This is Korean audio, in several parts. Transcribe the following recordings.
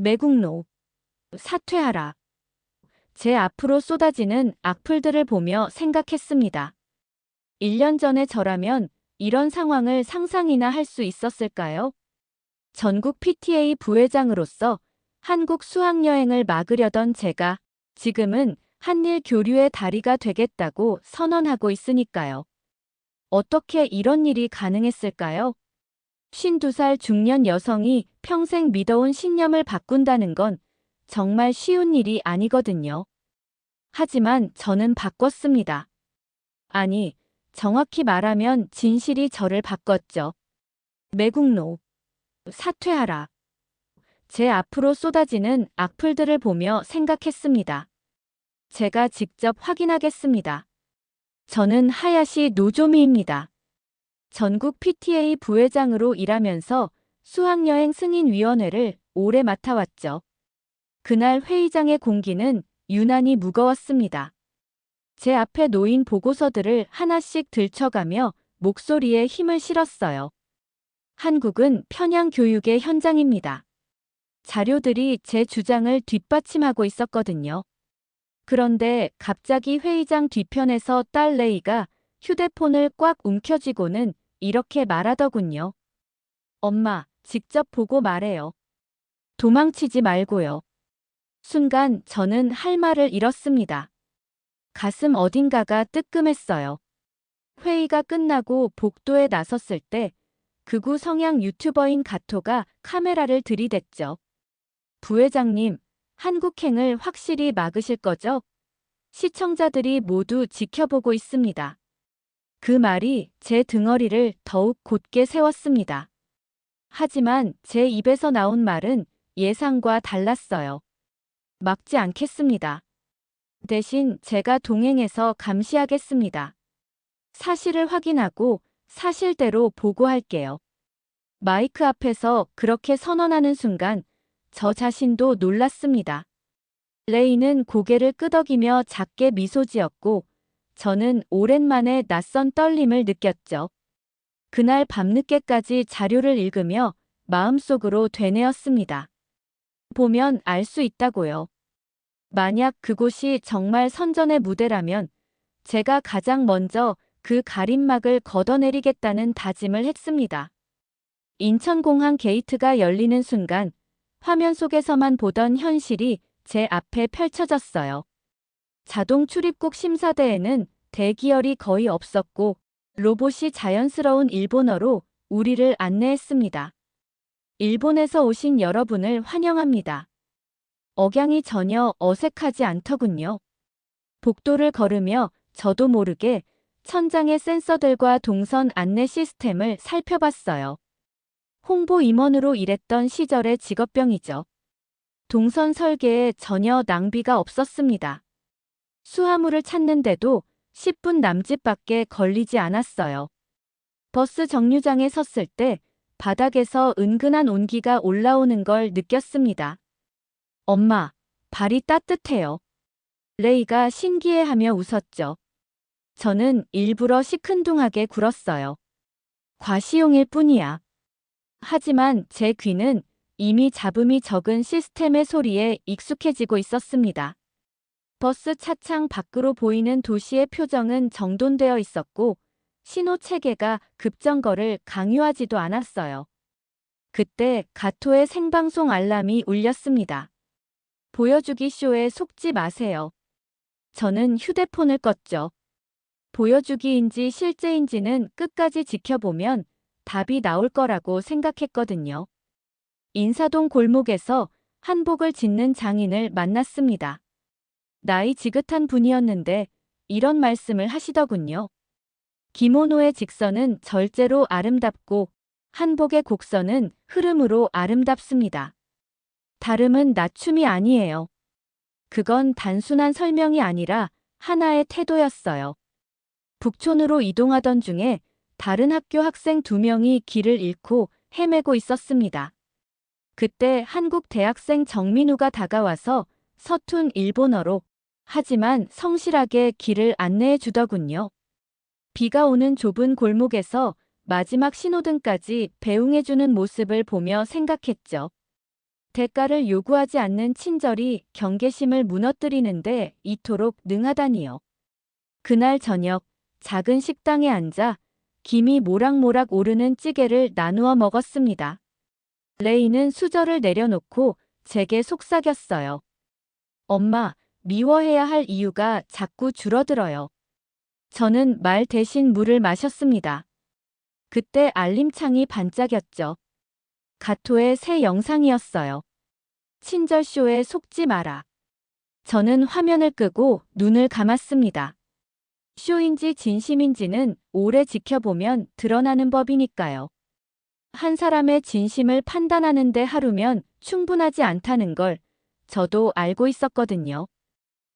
매국노. 사퇴하라. 제 앞으로 쏟아지는 악플들을 보며 생각했습니다. 1년 전에 저라면 이런 상황을 상상이나 할 수 있었을까요? 전국 PTA 부회장으로서 한국 수학여행을 막으려던 제가 지금은 한일 교류의 다리가 되겠다고 선언하고 있으니까요. 어떻게 이런 일이 가능했을까요? 52살 중년 여성이 평생 믿어온 신념을 바꾼다는 건 정말 쉬운 일이 아니거든요. 하지만 저는 바꿨습니다. 아니, 정확히 말하면 진실이 저를 바꿨죠. 매국노. 사퇴하라. 제 앞으로 쏟아지는 악플들을 보며 생각했습니다. 제가 직접 확인하겠습니다. 저는 하야시 노조미입니다. 전국 PTA 부회장으로 일하면서 수학여행 승인위원회를 오래 맡아왔죠. 그날 회의장의 공기는 유난히 무거웠습니다. 제 앞에 놓인 보고서들을 하나씩 들춰가며 목소리에 힘을 실었어요. 한국은 편향 교육의 현장입니다. 자료들이 제 주장을 뒷받침하고 있었거든요. 그런데 갑자기 회의장 뒤편에서 딸 레이가 휴대폰을 꽉 움켜쥐고는 이렇게 말하더군요. 엄마, 직접 보고 말해요. 도망치지 말고요. 순간 저는 할 말을 잃었습니다. 가슴 어딘가가 뜨끔했어요. 회의가 끝나고 복도에 나섰을 때 극우 성향 유튜버인 가토가 카메라를 들이댔죠. 부회장님, 한국행을 확실히 막으실 거죠? 시청자들이 모두 지켜보고 있습니다. 그 말이 제 등허리를 더욱 곧게 세웠습니다. 하지만 제 입에서 나온 말은 예상과 달랐어요. 막지 않겠습니다. 대신 제가 동행해서 감시하겠습니다. 사실을 확인하고 사실대로 보고할게요. 마이크 앞에서 그렇게 선언하는 순간 저 자신도 놀랐습니다. 레이는 고개를 끄덕이며 작게 미소 지었고 저는 오랜만에 낯선 떨림을 느꼈죠. 그날 밤늦게까지 자료를 읽으며 마음속으로 되뇌었습니다. 보면 알 수 있다고요. 만약 그곳이 정말 선전의 무대라면 제가 가장 먼저 그 가림막을 걷어내리겠다는 다짐을 했습니다. 인천공항 게이트가 열리는 순간 화면 속에서만 보던 현실이 제 앞에 펼쳐졌어요. 자동 출입국 심사대에는 대기열이 거의 없었고 로봇이 자연스러운 일본어로 우리를 안내했습니다. 일본에서 오신 여러분을 환영합니다. 억양이 전혀 어색하지 않더군요. 복도를 걸으며 저도 모르게 천장의 센서들과 동선 안내 시스템을 살펴봤어요. 홍보 임원으로 일했던 시절의 직업병이죠. 동선 설계에 전혀 낭비가 없었습니다. 수화물을 찾는데도 10분 남짓밖에 걸리지 않았어요. 버스 정류장에 섰을 때 바닥에서 은근한 온기가 올라오는 걸 느꼈습니다. 엄마, 발이 따뜻해요. 레이가 신기해하며 웃었죠. 저는 일부러 시큰둥하게 굴었어요. 과시용일 뿐이야. 하지만 제 귀는 이미 잡음이 적은 시스템의 소리에 익숙해지고 있었습니다. 버스 차창 밖으로 보이는 도시의 표정은 정돈되어 있었고 신호 체계가 급정거를 강요하지도 않았어요. 그때 가토의 생방송 알람이 울렸습니다. 보여주기 쇼에 속지 마세요. 저는 휴대폰을 껐죠. 보여주기인지 실제인지는 끝까지 지켜보면 답이 나올 거라고 생각했거든요. 인사동 골목에서 한복을 짓는 장인을 만났습니다. 나이 지긋한 분이었는데 이런 말씀을 하시더군요. 기모노의 직선은 절제로 아름답고 한복의 곡선은 흐름으로 아름답습니다. 다름은 낮춤이 아니에요. 그건 단순한 설명이 아니라 하나의 태도였어요. 북촌으로 이동하던 중에 다른 학교 학생 2명이 길을 잃고 헤매고 있었습니다. 그때 한국 대학생 정민우가 다가와서 서툰 일본어로 하지만 성실하게 길을 안내해 주더군요. 비가 오는 좁은 골목에서 마지막 신호등까지 배웅해주는 모습을 보며 생각했죠. 대가를 요구하지 않는 친절이 경계심을 무너뜨리는데 이토록 능하다니요. 그날 저녁 작은 식당에 앉아 김이 모락모락 오르는 찌개를 나누어 먹었습니다. 레이는 수저를 내려놓고 제게 속삭였어요. 엄마, 미워해야 할 이유가 자꾸 줄어들어요. 저는 말 대신 물을 마셨습니다. 그때 알림창이 반짝였죠. 가토의 새 영상이었어요. 친절쇼에 속지 마라. 저는 화면을 끄고 눈을 감았습니다. 쇼인지 진심인지는 오래 지켜보면 드러나는 법이니까요. 한 사람의 진심을 판단하는데 하루면 충분하지 않다는 걸 저도 알고 있었거든요.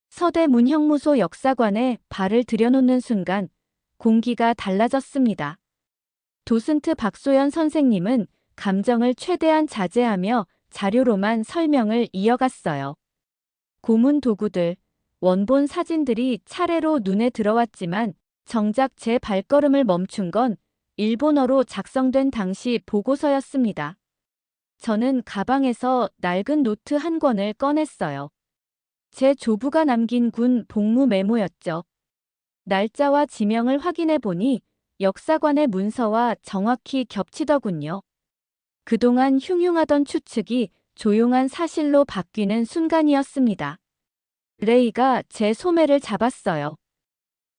서대 문형무소 역사관에 발을 들여놓는 순간 공기가 달라졌습니다. 도슨트 박소연 선생님은 감정을 최대한 자제하며 자료로만 설명을 이어갔어요. 고문 도구들, 원본 사진들이 차례로 눈에 들어왔지만 정작 제 발걸음을 멈춘 건 일본어로 작성된 당시 보고서였습니다. 저는 가방에서 낡은 노트 한 권을 꺼냈어요. 제 조부가 남긴 군 복무 메모였죠. 날짜와 지명을 확인해 보니 역사관의 문서와 정확히 겹치더군요. 그동안 흉흉하던 추측이 조용한 사실로 바뀌는 순간이었습니다. 레이가 제 소매를 잡았어요.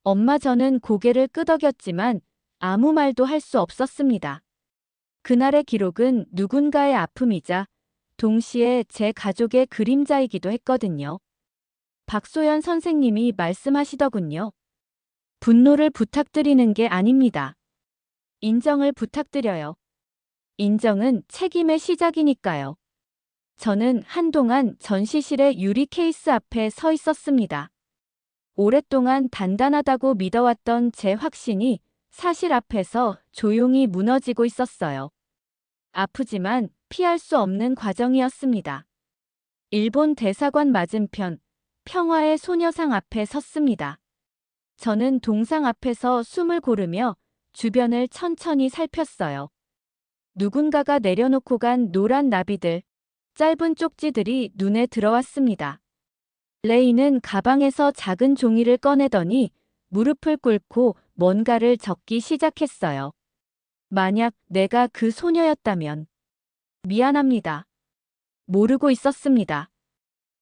엄마, 저는 고개를 끄덕였지만 아무 말도 할 수 없었습니다. 그날의 기록은 누군가의 아픔이자 동시에 제 가족의 그림자이기도 했거든요. 박소연 선생님이 말씀하시더군요. 분노를 부탁드리는 게 아닙니다. 인정을 부탁드려요. 인정은 책임의 시작이니까요. 저는 한동안 전시실의 유리 케이스 앞에 서 있었습니다. 오랫동안 단단하다고 믿어왔던 제 확신이 사실 앞에서 조용히 무너지고 있었어요. 아프지만 피할 수 없는 과정이었습니다. 일본 대사관 맞은편 평화의 소녀상 앞에 섰습니다. 저는 동상 앞에서 숨을 고르며 주변을 천천히 살폈어요. 누군가가 내려놓고 간 노란 나비들, 짧은 쪽지들이 눈에 들어왔습니다. 레이는 가방에서 작은 종이를 꺼내더니 무릎을 꿇고 뭔가를 적기 시작했어요. 만약 내가 그 소녀였다면. 미안합니다. 모르고 있었습니다.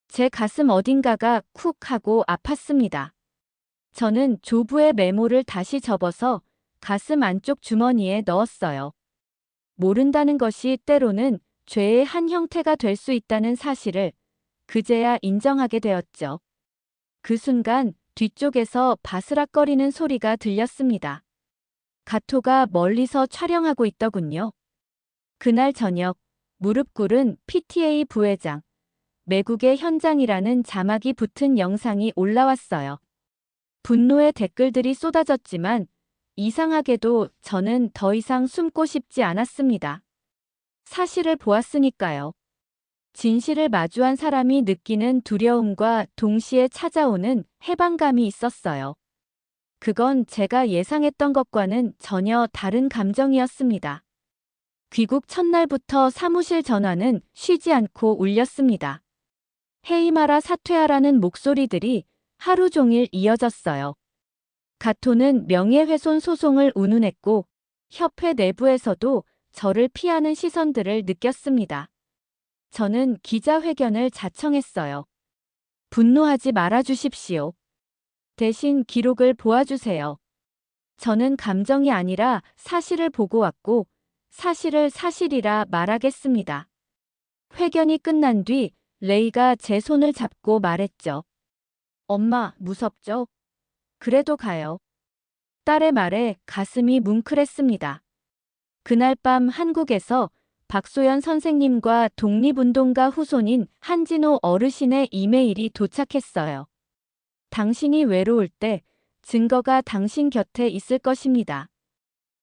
제 가슴 어딘가가 쿡 하고 아팠습니다. 저는 조부의 메모를 다시 접어서 가슴 안쪽 주머니에 넣었어요. 모른다는 것이 때로는 죄의 한 형태가 될 수 있다는 사실을 그제야 인정하게 되었죠. 그 순간 뒤쪽에서 바스락거리는 소리가 들렸습니다. 가토가 멀리서 촬영하고 있더군요. 그날 저녁 무릎 꿇은 PTA 부회장, 매국의 현장이라는 자막이 붙은 영상이 올라왔어요. 분노의 댓글들이 쏟아졌지만 이상하게도 저는 더 이상 숨고 싶지 않았습니다. 사실을 보았으니까요. 진실을 마주한 사람이 느끼는 두려움과 동시에 찾아오는 해방감이 있었어요. 그건 제가 예상했던 것과는 전혀 다른 감정이었습니다. 귀국 첫날부터 사무실 전화는 쉬지 않고 울렸습니다. 해임하라, 사퇴하라는 목소리들이 하루 종일 이어졌어요. 가토는 명예훼손 소송을 운운했고 협회 내부에서도 저를 피하는 시선들을 느꼈습니다. 저는 기자회견을 자청했어요. 분노하지 말아주십시오. 대신 기록을 보아주세요. 저는 감정이 아니라 사실을 보고 왔고 사실을 사실이라 말하겠습니다. 회견이 끝난 뒤 레이가 제 손을 잡고 말했죠. 엄마, 무섭죠? 그래도 가요. 딸의 말에 가슴이 뭉클했습니다. 그날 밤 한국에서 박소연 선생님과 독립운동가 후손인 한진호 어르신의 이메일이 도착했어요. 당신이 외로울 때 증거가 당신 곁에 있을 것입니다.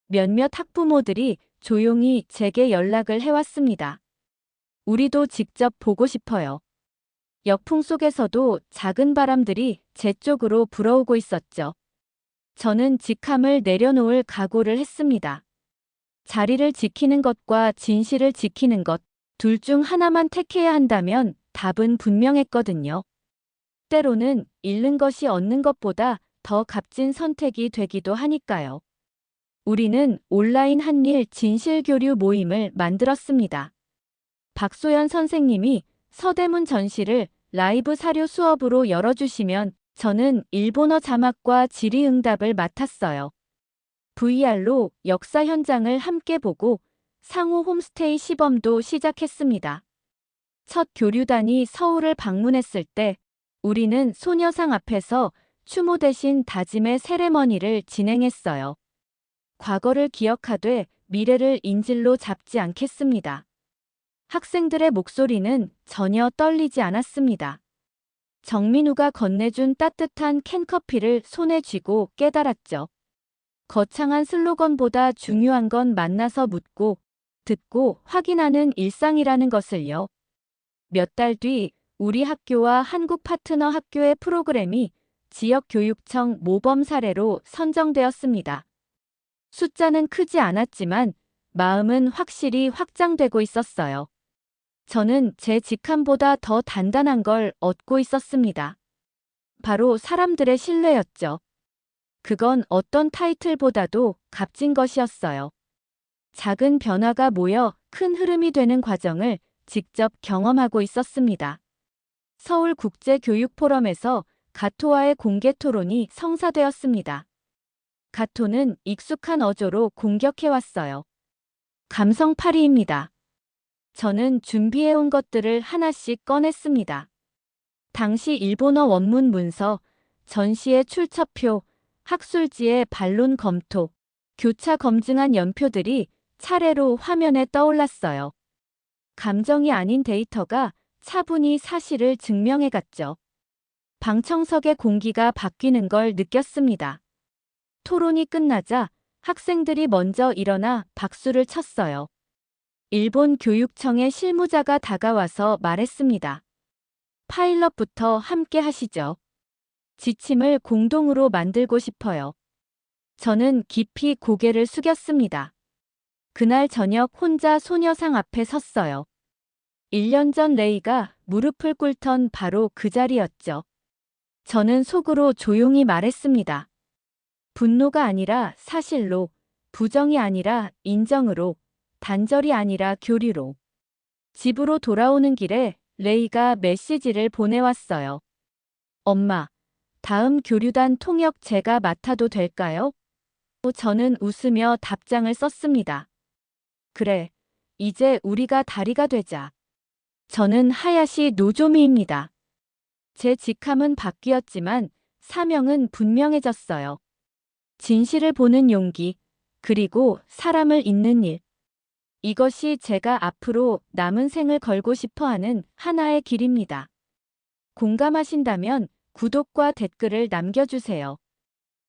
몇몇 학부모들이 조용히 제게 연락을 해왔습니다. 우리도 직접 보고 싶어요. 역풍 속에서도 작은 바람들이 제 쪽으로 불어오고 있었죠. 저는 직함을 내려놓을 각오를 했습니다. 자리를 지키는 것과 진실을 지키는 것, 둘 중 하나만 택해야 한다면 답은 분명했거든요. 때로는 잃는 것이 얻는 것보다 더 값진 선택이 되기도 하니까요. 우리는 온라인 한일 진실교류 모임을 만들었습니다. 박소연 선생님이 서대문 전시를 라이브 사료 수업으로 열어주시면 저는 일본어 자막과 질의응답을 맡았어요. VR로 역사 현장을 함께 보고 상호 홈스테이 시범도 시작했습니다. 첫 교류단이 서울을 방문했을 때 우리는 소녀상 앞에서 추모 대신 다짐의 세레머니를 진행했어요. 과거를 기억하되 미래를 인질로 잡지 않겠습니다. 학생들의 목소리는 전혀 떨리지 않았습니다. 정민우가 건네준 따뜻한 캔커피를 손에 쥐고 깨달았죠. 거창한 슬로건보다 중요한 건 만나서 묻고, 듣고 확인하는 일상이라는 것을요. 몇 달 뒤 우리 학교와 한국 파트너 학교의 프로그램이 지역교육청 모범 사례로 선정되었습니다. 숫자는 크지 않았지만 마음은 확실히 확장되고 있었어요. 저는 제 직함보다 더 단단한 걸 얻고 있었습니다. 바로 사람들의 신뢰였죠. 그건 어떤 타이틀보다도 값진 것이었어요. 작은 변화가 모여 큰 흐름이 되는 과정을 직접 경험하고 있었습니다. 서울국제교육포럼에서 가토와의 공개 토론이 성사되었습니다. 가토는 익숙한 어조로 공격해왔어요. 감성파리입니다. 저는 준비해온 것들을 하나씩 꺼냈습니다. 당시 일본어 원문 문서, 전시의 출처표, 학술지의 반론 검토, 교차 검증한 연표들이 차례로 화면에 떠올랐어요. 감정이 아닌 데이터가 차분히 사실을 증명해갔죠. 방청석의 공기가 바뀌는 걸 느꼈습니다. 토론이 끝나자 학생들이 먼저 일어나 박수를 쳤어요. 일본 교육청의 실무자가 다가와서 말했습니다. 파일럿부터 함께 하시죠. 지침을 공동으로 만들고 싶어요. 저는 깊이 고개를 숙였습니다. 그날 저녁 혼자 소녀상 앞에 섰어요. 1년 전 레이가 무릎을 꿇던 바로 그 자리였죠. 저는 속으로 조용히 말했습니다. 분노가 아니라 사실로, 부정이 아니라 인정으로, 단절이 아니라 교류로. 집으로 돌아오는 길에 레이가 메시지를 보내왔어요. 엄마, 다음 교류단 통역 제가 맡아도 될까요? 저는 웃으며 답장을 썼습니다. 그래, 이제 우리가 다리가 되자. 저는 하야시 노조미입니다. 제 직함은 바뀌었지만 사명은 분명해졌어요. 진실을 보는 용기, 그리고 사람을 잇는 일. 이것이 제가 앞으로 남은 생을 걸고 싶어 하는 하나의 길입니다. 공감하신다면 구독과 댓글을 남겨주세요.